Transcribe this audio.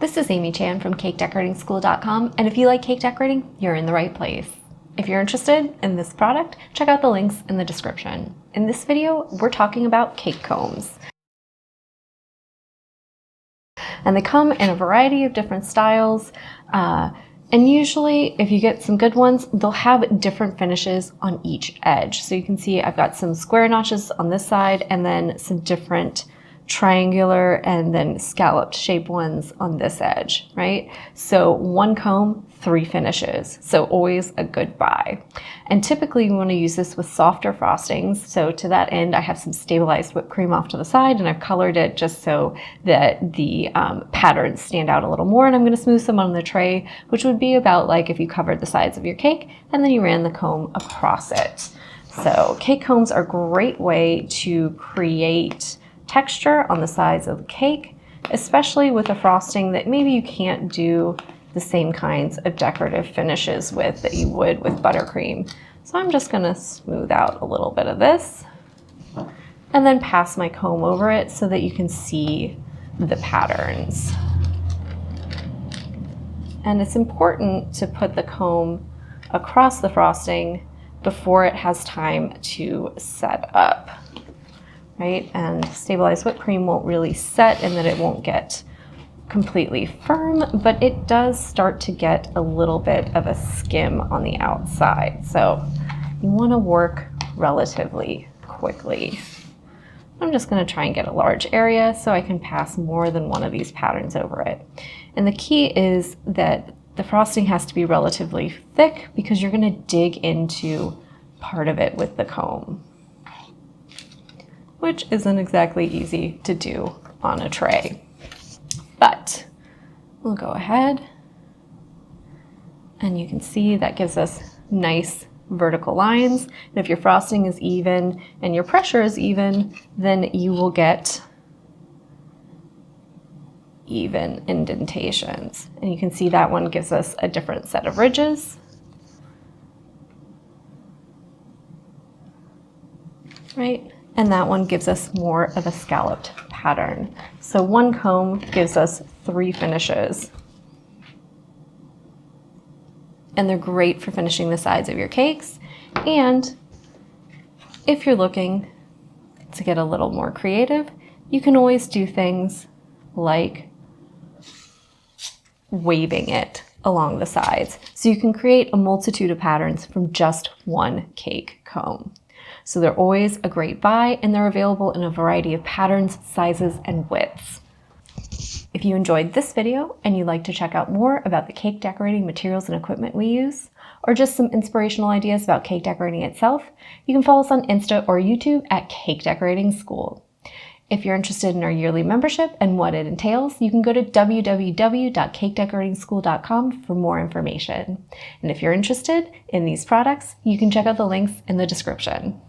This is Amy Chan from CakeDecoratingSchool.com, and if you like cake decorating, you're in the right place. If you're interested in this product, check out the links in the description. In this video, we're talking about cake combs. And they come in a variety of different styles, and usually if you get some good ones, they'll have different finishes on each edge. So you can see I've got some square notches on this side and then some different triangular and then scalloped shaped ones on this edge, right? So one comb, 3 finishes. So always a good buy. And typically you want to use this with softer frostings. So to that end, I have some stabilized whipped cream off to the side and I've colored it just so that the patterns stand out a little more. And I'm going to smooth some on the tray, which would be about like if you covered the sides of your cake and then you ran the comb across it. So cake combs are a great way to create texture on the sides of the cake, especially with a frosting that maybe you can't do the same kinds of decorative finishes with that you would with buttercream. So I'm just going to smooth out a little bit of this and then pass my comb over it so that you can see the patterns. And it's important to put the comb across the frosting before it has time to set up. Right? And stabilized whipped cream won't really set and then it won't get completely firm, but it does start to get a little bit of a skim on the outside. So you want to work relatively quickly. I'm just going to try and get a large area so I can pass more than one of these patterns over it. And the key is that the frosting has to be relatively thick because you're going to dig into part of it with the comb, which isn't exactly easy to do on a tray. But we'll go ahead and you can see that gives us nice vertical lines. And if your frosting is even and your pressure is even, then you will get even indentations. And you can see that one gives us a different set of ridges. Right? And that one gives us more of a scalloped pattern. So one comb gives us 3 finishes. And they're great for finishing the sides of your cakes. And if you're looking to get a little more creative, you can always do things like waving it along the sides. So you can create a multitude of patterns from just one cake comb. So they're always a great buy and they're available in a variety of patterns, sizes, and widths. If you enjoyed this video and you'd like to check out more about the cake decorating materials and equipment we use, or just some inspirational ideas about cake decorating itself, you can follow us on Insta or YouTube at Cake Decorating School. If you're interested in our yearly membership and what it entails, you can go to www.cakedecoratingschool.com for more information. And if you're interested in these products, you can check out the links in the description.